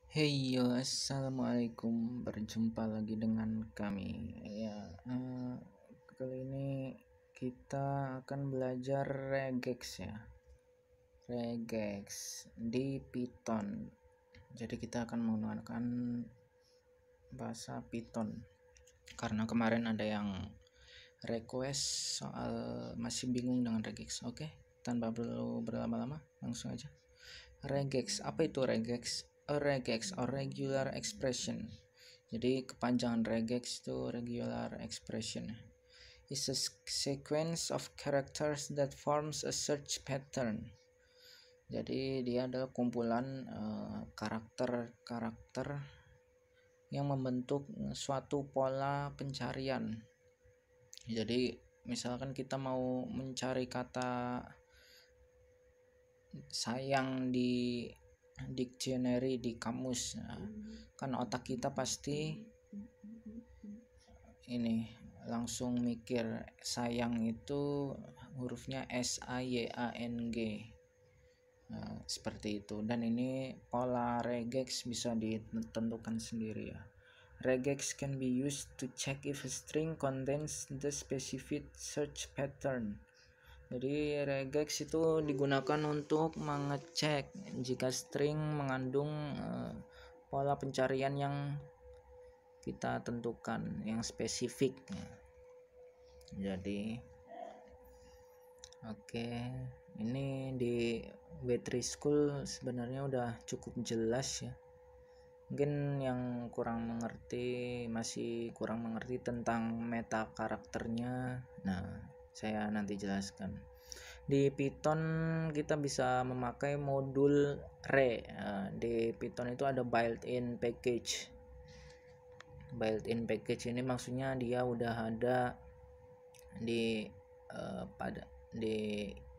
Hey yo, assalamualaikum. Berjumpa lagi dengan kami. Ya, kali ini kita akan belajar regex ya, regex di Python. Jadi kita akan menggunakan bahasa Python. Karena kemarin ada yang request soal masih bingung dengan regex. Oke, tanpa perlu berlama-lama, langsung aja. Regex, apa itu regex? A regex or regular expression. Jadi kepanjangan regex itu regular expression. Is a sequence of characters that forms a search pattern. Jadi dia adalah kumpulan karakter-karakter yang membentuk suatu pola pencarian. Jadi misalkan kita mau mencari kata sayang di dictionary, di kamus, nah, kan otak kita pasti ini langsung mikir sayang itu hurufnya SAYANG. Nah, seperti itu. Dan ini pola regex bisa ditentukan sendiri ya. Regex can be used to check if a string contains the specific search pattern. Jadi regex itu digunakan untuk mengecek jika string mengandung pola pencarian yang kita tentukan, yang spesifik. Jadi oke, ini di W3 School sebenarnya udah cukup jelas ya. Mungkin yang masih kurang mengerti tentang meta karakternya. Nah, saya nanti jelaskan. Di Python kita bisa memakai modul re. Di Python itu ada built-in package. Built-in package ini maksudnya dia udah ada di di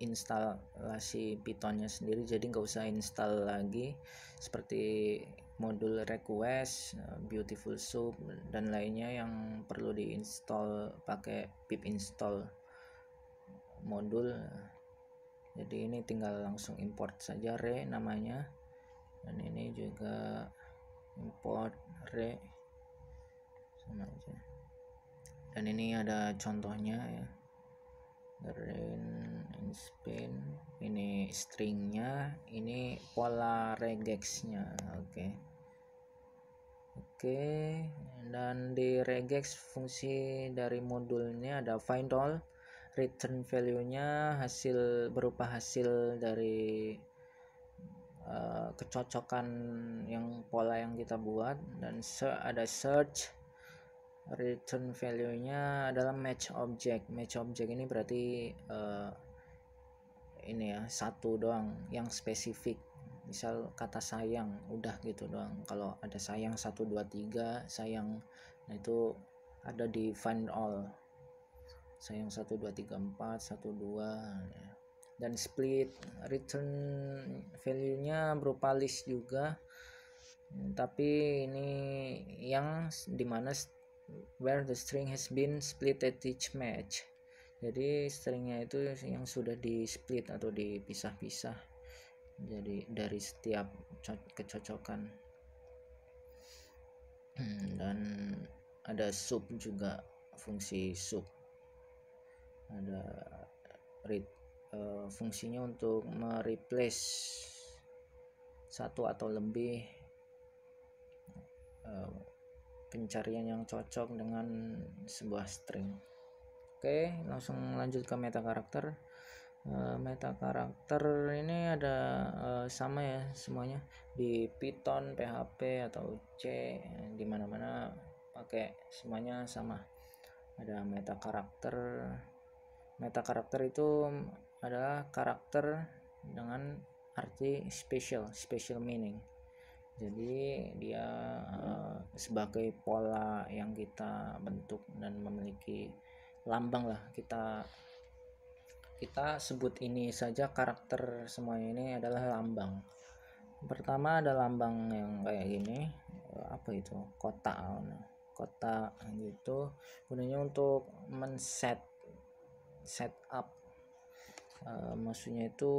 instalasi Pythonnya sendiri, jadi nggak usah install lagi seperti modul request, beautiful soup dan lainnya yang perlu diinstal pakai pip install modul. Jadi ini tinggal langsung import saja re namanya, dan ini juga import re sama aja. Dan ini ada contohnya ya, green in Spain, ini stringnya, ini pola regexnya. Oke, dan di regex fungsi dari modulnya ada find all, return value nya berupa hasil dari kecocokan yang pola yang kita buat, dan ada search, return value nya adalah match object. Match object ini berarti ini ya, satu doang yang spesifik. Misal kata sayang, udah gitu doang. Kalau ada sayang 1 2 3 sayang, nah itu ada di find all, sayang 1 2 3 4 1 2. Dan split, return value nya berupa list juga, tapi ini yang dimana where the string has been split at each match. Jadi stringnya itu yang sudah di split atau dipisah-pisah, jadi dari setiap kecocokan. Dan ada sub juga, fungsi sub ada fungsinya untuk mereplace satu atau lebih pencarian yang cocok dengan sebuah string. Oke, langsung lanjut ke meta karakter. Meta karakter ini ada sama ya semuanya di Python, PHP atau C, di mana-mana pakai semuanya sama. Ada meta karakter. Meta karakter itu adalah karakter dengan arti special meaning. Jadi dia sebagai pola yang kita bentuk dan memiliki lambang lah, kita sebut ini saja karakter, semuanya ini adalah lambang. Pertama ada lambang yang kayak gini, apa itu, kotak gitu, gunanya untuk set up, maksudnya itu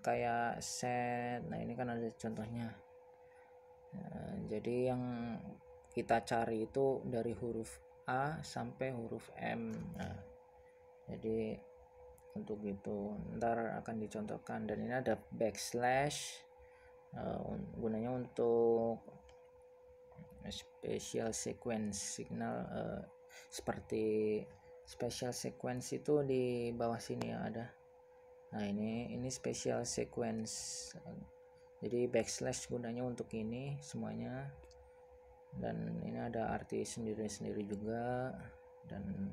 kayak set. Nah ini kan ada contohnya, Jadi yang kita cari itu dari huruf A sampai huruf M. Nah, jadi untuk itu ntar akan dicontohkan, dan ini ada backslash gunanya untuk special sequence signal, seperti special sequence itu di bawah sini ya ada. Nah ini special sequence, jadi backslash gunanya untuk ini semuanya, dan ini ada arti sendiri-sendiri juga, dan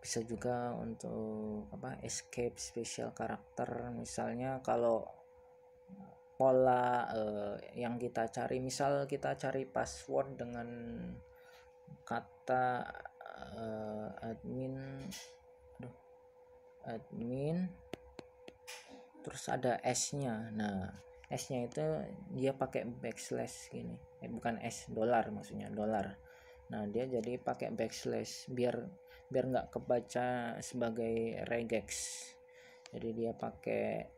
bisa juga untuk escape special karakter. Misalnya kalau pola yang kita cari, misal kita cari password dengan kata admin terus ada S-nya. Nah, S-nya itu dia pakai backslash gini. Bukan S, dolar maksudnya, dolar. Nah, dia jadi pakai backslash biar nggak kebaca sebagai regex. Jadi dia pakai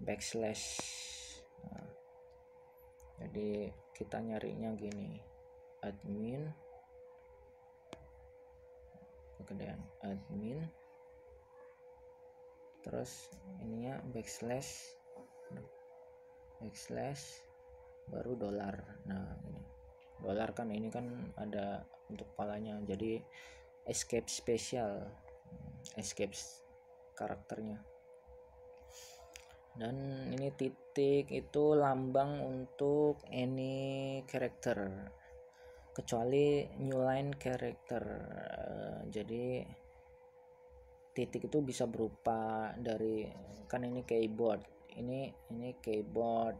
backslash. Nah, jadi kita nyarinya gini. Admin kegedean admin terus ininya backslash baru dolar. Nah ini dolar kan, ini kan ada untuk polanya, jadi escape karakternya. Dan ini titik itu lambang untuk any character kecuali new line character. Jadi titik itu bisa berupa dari, kan ini keyboard, ini keyboard,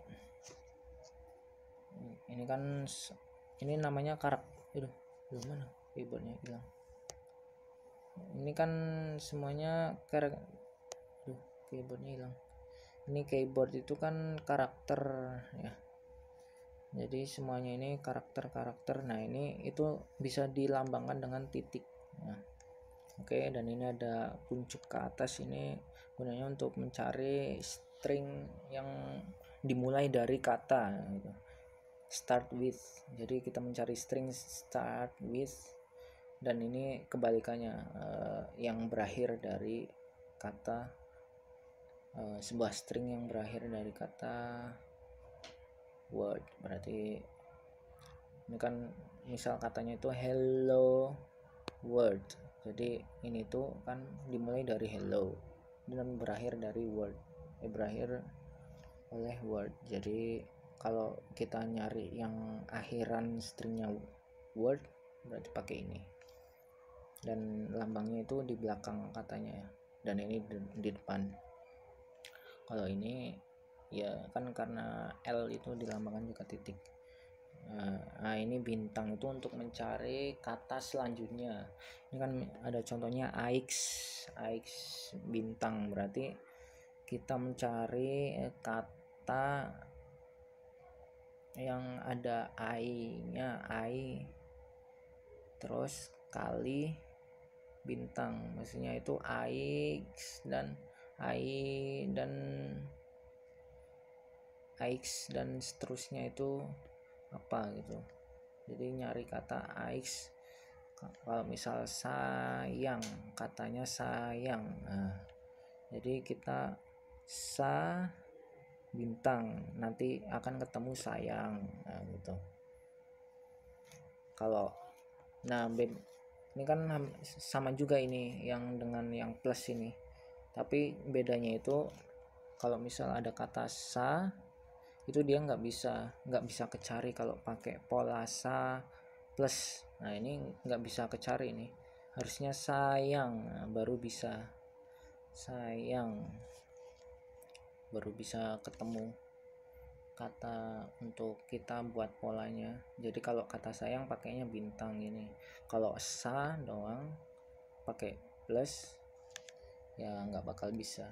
ini kan ini namanya karakter. Belum mana keyboardnya hilang. Ini kan semuanya keyboardnya hilang. Ini keyboard itu kan karakter ya. Jadi semuanya ini karakter. Nah ini itu bisa dilambangkan dengan titik. Nah, oke, dan ini ada kuncup ke atas, ini gunanya untuk mencari string yang dimulai dari kata gitu. Start with. Jadi kita mencari string start with, dan ini kebalikannya, yang berakhir dari kata, sebuah string yang berakhir dari kata word. Berarti ini kan misal katanya itu hello world, jadi ini tuh kan dimulai dari hello dan berakhir dari word, berakhir oleh word. Jadi kalau kita nyari yang akhiran stringnya word berarti pakai ini, dan lambangnya itu di belakang katanya ya, dan ini di depan. Kalau ini ya kan karena L itu dilambangkan juga titik. Nah ini bintang itu untuk mencari kata selanjutnya. Ini kan ada contohnya AX bintang, berarti kita mencari kata yang ada I-nya, I terus kali bintang, maksudnya itu AX dan AX dan seterusnya itu apa gitu. Jadi nyari kata AX. Kalau misal sayang, katanya sayang, nah jadi kita sa bintang, nanti akan ketemu sayang. Nah gitu. Kalau ini kan sama juga ini yang dengan yang plus ini, tapi bedanya itu kalau misal ada kata sa itu dia nggak bisa kecari kalau pakai pola sa plus. Nah ini nggak bisa kecari, ini harusnya sayang. Nah, baru bisa sayang, baru bisa ketemu kata untuk kita buat polanya. Jadi kalau kata sayang pakainya bintang ini, kalau sa doang pakai plus ya nggak bakal bisa.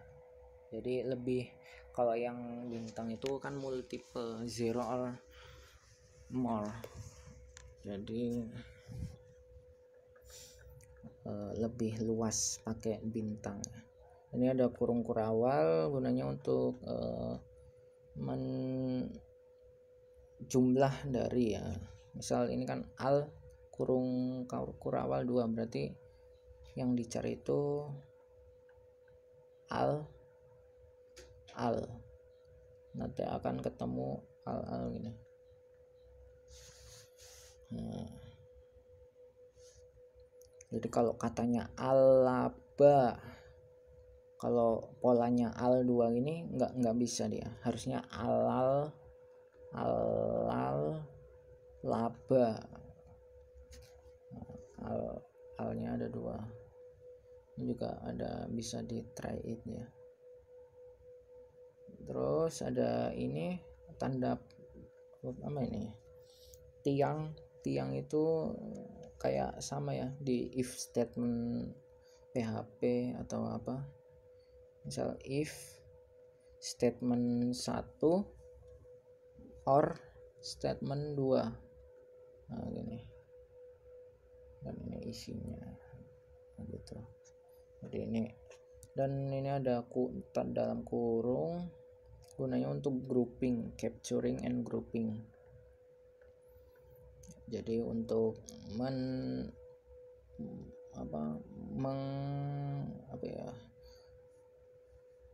Jadi lebih, kalau yang bintang itu kan multiple, zero or more, jadi lebih luas pakai bintang. Ini ada kurung kurawal gunanya untuk jumlah dari ya. Misal ini kan al kurung kurawal 2, berarti yang dicari itu al nanti akan ketemu al gini. Jadi kalau katanya alaba, kalau polanya al 2 ini nggak bisa dia, harusnya alal laba. Alnya ada 2. Ini juga ada, bisa di try it ya. Terus ada ini tanda apa ini, tiang itu kayak sama ya di if statement PHP atau apa. Misal if statement 1 or statement 2. Nah gini, dan ini isinya gitu. Jadi ini, dan ini ada dalam kurung, gunanya untuk grouping, capturing and grouping. Jadi untuk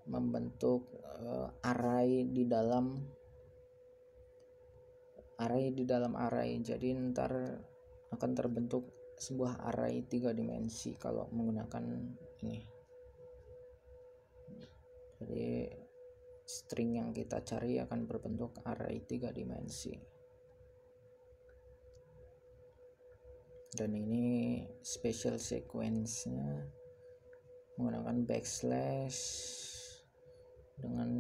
membentuk array di dalam array. Jadi ntar akan terbentuk sebuah array 3 dimensi kalau menggunakan ini. Jadi string yang kita cari akan berbentuk array 3 dimensi. Dan ini special sequence-nya menggunakan backslash dengan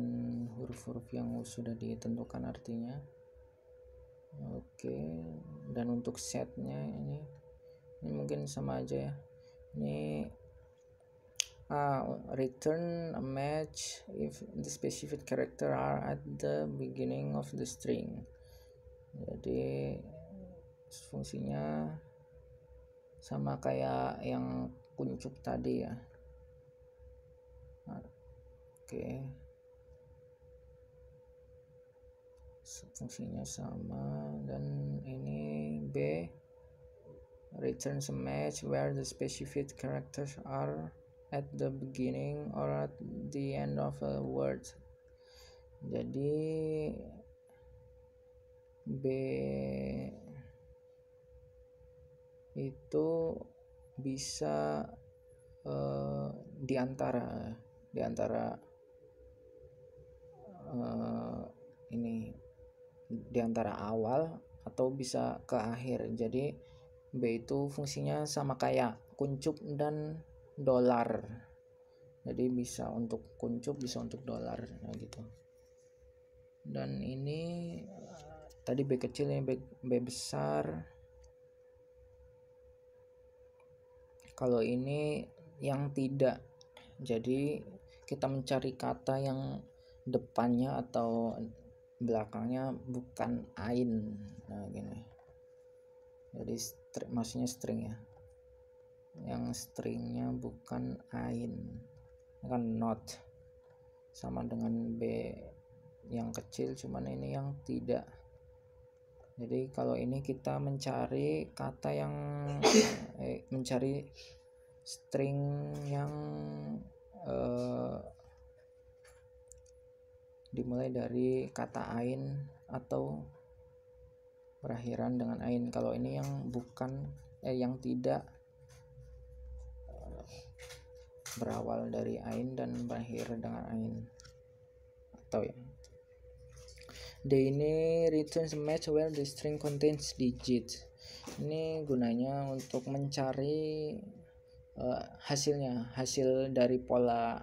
huruf-huruf yang sudah ditentukan artinya. Oke, dan untuk setnya ini mungkin sama aja ya. Ini return a match if the specific character are at the beginning of the string. Jadi fungsinya sama kayak yang kuncup tadi ya. Oke. Fungsinya sama. Dan ini B, returns a match where the specific characters are at the beginning or at the end of a word. Jadi B itu bisa di antara ini, di antara awal atau bisa ke akhir. Jadi B itu fungsinya sama kayak kuncup dan dolar. Jadi bisa untuk kuncup, bisa untuk dolar, nah gitu. Dan ini tadi B kecil, ini B besar. Kalau ini yang tidak, jadi kita mencari kata yang depannya atau belakangnya bukan ain. Nah gini, jadi maksudnya string ya, yang stringnya bukan ain, kan not, sama dengan B yang kecil, cuman ini yang tidak. Jadi kalau ini kita mencari kata yang mencari string yang dimulai dari kata ain atau berakhiran dengan ain. Kalau ini yang bukan yang tidak berawal dari ain dan berakhir dengan ain. Atau ya, D ini returns a match where the string contains digits. Ini gunanya untuk mencari hasil dari pola.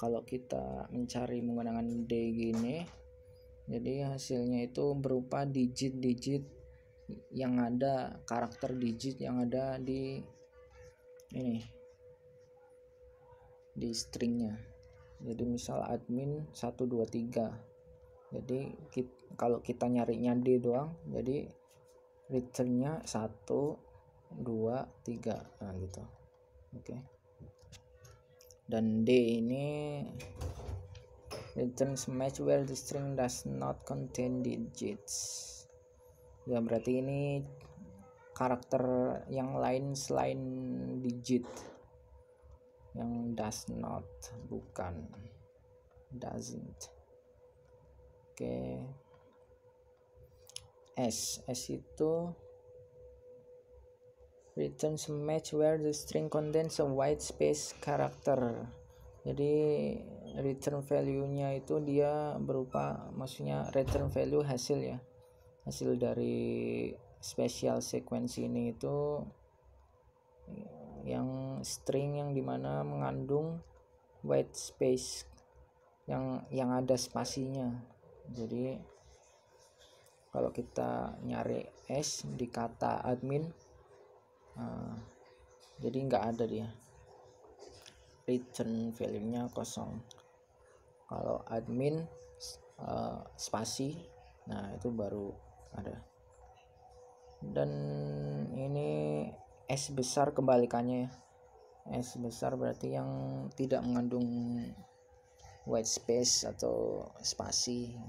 Kalau kita mencari menggunakan D gini, jadi hasilnya itu berupa digit-digit yang ada, karakter digit yang ada di ini, di stringnya. Jadi misal admin 123, jadi kalau kita nyarinya D doang, jadi returnnya 1, 2, 3, nah gitu. Oke. Dan D ini returns match where the string does not contain digits. Ya berarti ini karakter yang lain selain digit, yang does not, bukan doesn't. Oke. S itu returns a match where the string contains a white space character. Jadi return value-nya itu dia berupa, maksudnya return value hasil ya, hasil dari special sequence ini itu yang string yang dimana mengandung white space yang ada spasinya. Jadi kalau kita nyari S di kata admin, jadi nggak ada dia, return value-nya kosong. Kalau admin spasi, nah itu baru ada. Dan ini S besar kebalikannya ya. S besar berarti yang tidak mengandung white space atau spasi.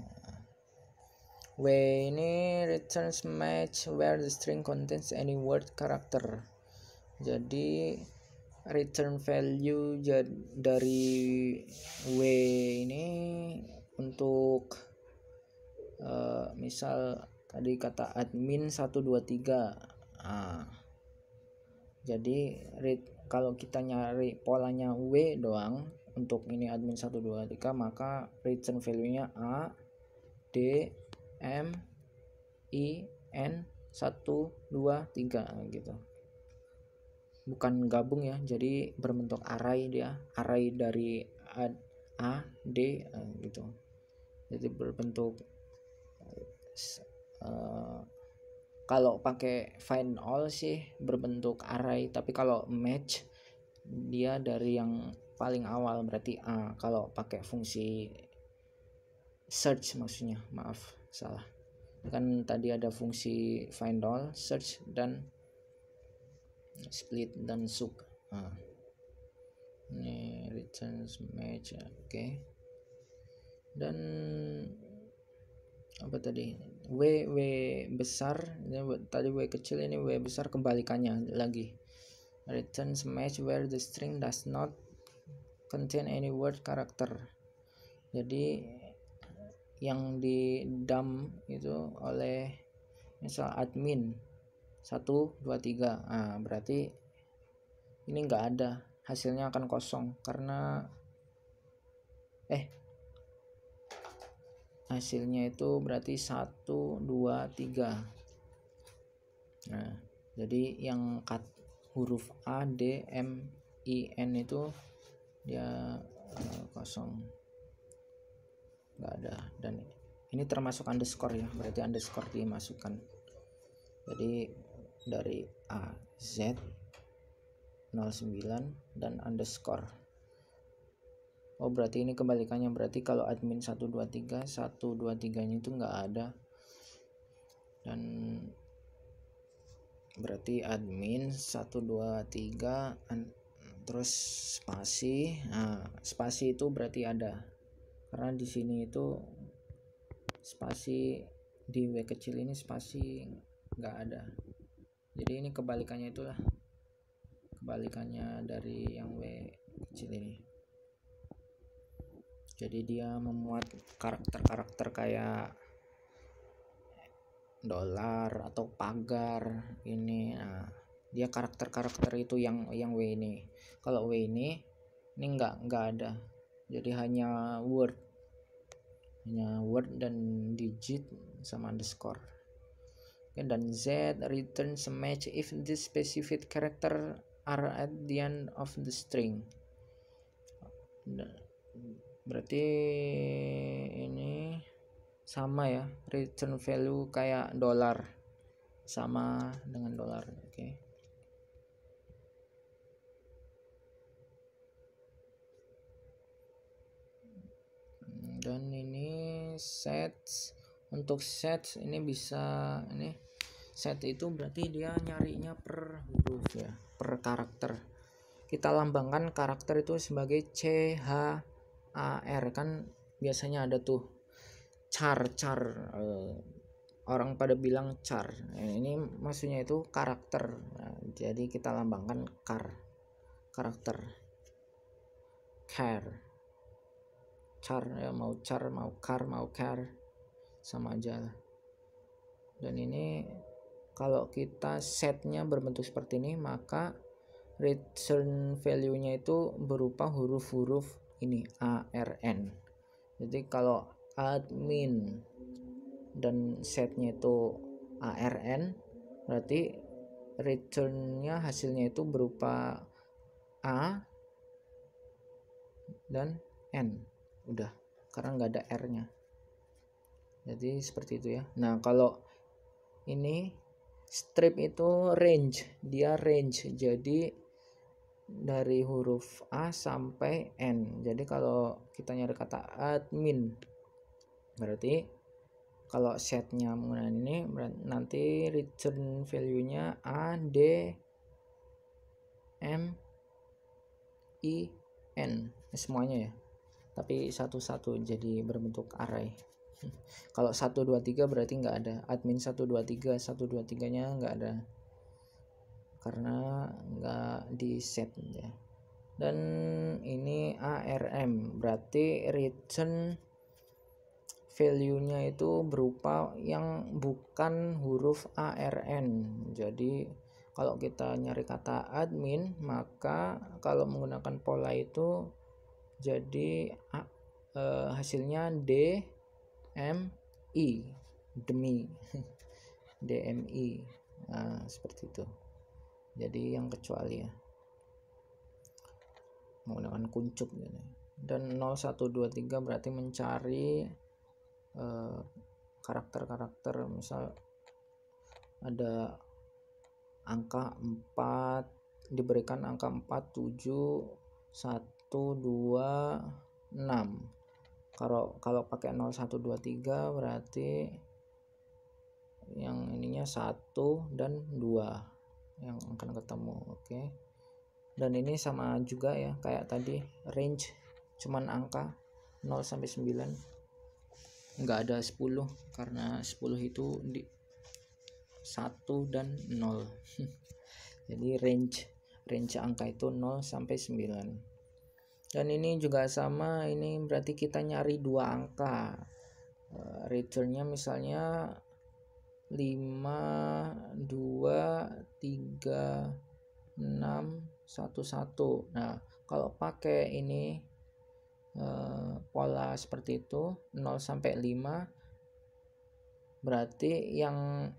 W ini returns match where the string contains any word character. Jadi return value dari W ini untuk misal tadi kata admin 123. Jadi kalau kita nyari polanya W doang untuk ini admin 123, maka return value-nya A D M I N 123 gitu. Bukan gabung ya, jadi berbentuk array, dia array dari A D gitu. Jadi berbentuk kalau pakai find all sih berbentuk array, tapi kalau match dia dari yang paling awal berarti A. Kalau pakai fungsi search, maksudnya maaf salah, kan tadi ada fungsi find all, search, dan split dan sub. Ini returns match. Oke. Dan apa tadi, W besar tadi, W kecil, ini W besar kebalikannya lagi, returns match where the string does not contain any word character. Jadi yang di dump itu oleh misal admin 123, berarti ini enggak ada, hasilnya akan kosong karena hasilnya itu berarti 123. Nah, jadi yang huruf A D M I N itu dia kosong, nggak ada. Dan ini termasuk underscore ya, berarti underscore dimasukkan. Jadi dari A Z 09 dan underscore. Berarti ini kebalikannya, berarti kalau admin 123 nya itu nggak ada, dan berarti admin 123 terus spasi. Spasi itu berarti ada, karena di sini itu spasi di W kecil ini spasi nggak ada. Jadi ini kebalikannya, itulah kebalikannya dari yang W kecil ini. Jadi dia memuat karakter-karakter kayak dolar atau pagar ini. Dia karakter-karakter itu yang W ini. Kalau W ini nggak ada. Jadi hanya word dan digit sama underscore. Dan Z returns a match if the specified character are at the end of the string. Berarti ini sama ya, return value kayak dolar, sama dengan dolar. Oke. Dan ini set, untuk set ini bisa, ini set itu berarti dia nyarinya per huruf ya, per karakter. Kita lambangkan karakter itu sebagai CHAR, kan biasanya ada tuh char orang pada bilang char. Ini maksudnya itu karakter. Nah, jadi kita lambangkan karakter. Char ya, mau char, mau car sama aja lah. Dan ini kalau kita setnya berbentuk seperti ini, maka return value-nya itu berupa huruf-huruf ini ARN. Jadi kalau admin dan setnya itu ARN, berarti return-nya hasilnya itu berupa A dan N. Udah, karena nggak ada R-nya. Jadi seperti itu ya. Nah, kalau ini strip itu range, dia range. Jadi dari huruf A sampai N. Jadi kalau kita nyari kata admin, berarti kalau setnya menggunakan ini, nanti return value-nya A, D, M, I, N, semuanya ya. Tapi satu-satu jadi berbentuk array. Kalau 1 2 3 berarti nggak ada admin 1 2 3 nya nggak ada karena nggak di set ya. Dan ini ARM berarti return value-nya itu berupa yang bukan huruf ARN. Jadi kalau kita nyari kata admin, maka kalau menggunakan pola itu jadi hasilnya D M I, demi DMI. Nah, seperti itu. Jadi yang kecuali ya menggunakan kuncup gitu. Dan 0 1 2 3 berarti mencari karakter-karakter, misal ada angka 4, diberikan angka 4 7 1 2 6. Kalau pakai 0 1 2 3 berarti yang ininya 1 dan 2 yang akan ketemu. Oke. Dan ini sama juga ya kayak tadi, range cuman angka 0 sampai 9. Enggak ada 10 karena 10 itu di 1 dan 0. Jadi range angka itu 0 sampai 9. Dan ini juga sama, ini berarti kita nyari dua angka. Returnnya misalnya 5 2 3 6 1 1. Nah, kalau pakai ini pola seperti itu 0 sampai 5 berarti yang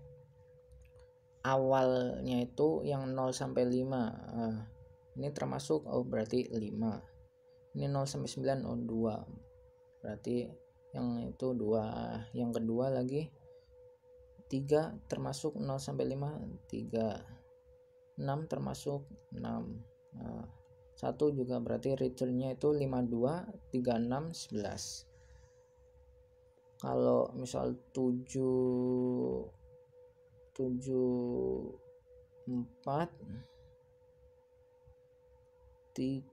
awalnya itu yang 0 sampai 5. Ini termasuk berarti 5. Ini 0 sampai 9 2. Berarti yang itu 2. Yang kedua lagi 3 termasuk 0 sampai 5 3. 6 termasuk 6. 1 juga berarti returnnya itu 52 36 11. Kalau misal 7 4 3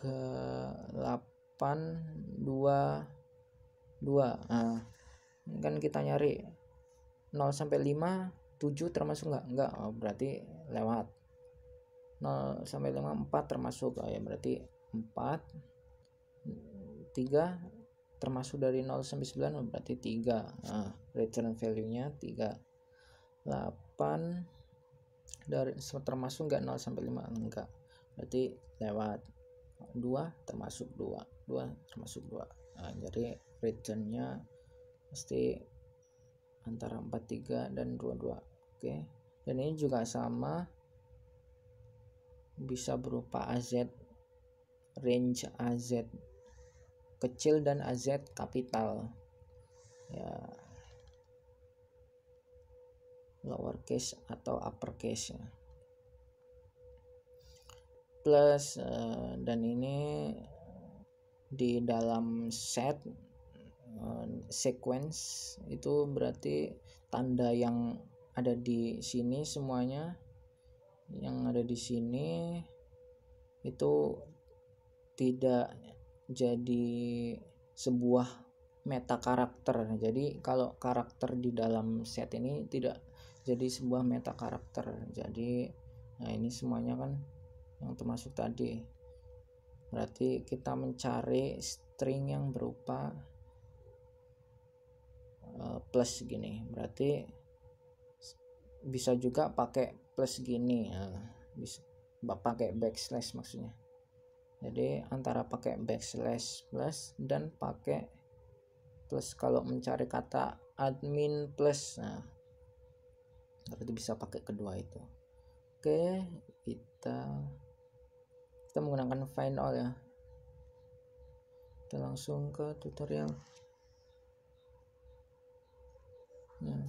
8 2 2. Nah, kan kita nyari 0 sampai 5 7 termasuk enggak? Berarti lewat. 0 sampai 5 4 termasuk, ya berarti 4. 3 termasuk dari 0 sampai 9 berarti 3. Return value-nya 3. 8 dari termasuk enggak 0 sampai 5? Enggak. Berarti lewat. 2 termasuk 2 termasuk 2. Jadi return-nya pasti antara 43 dan 22. Oke. Dan ini juga sama, bisa berupa AZ, range AZ kecil dan AZ kapital ya, lowercase atau uppercase ya. Plus dan ini di dalam set sequence itu berarti tanda yang ada di sini semuanya, yang ada di sini itu tidak jadi sebuah meta karakter. Jadi kalau karakter di dalam set ini tidak jadi sebuah meta karakter. Jadi nah ini semuanya kan yang termasuk tadi. Berarti kita mencari string yang berupa plus gini. Berarti bisa juga pakai plus gini ya. Bisa pakai backslash maksudnya. Jadi antara pakai backslash plus dan pakai plus kalau mencari kata admin plus, nah berarti bisa pakai kedua itu. Oke, kita menggunakan find all ya. Kita langsung ke tutorial. Nah,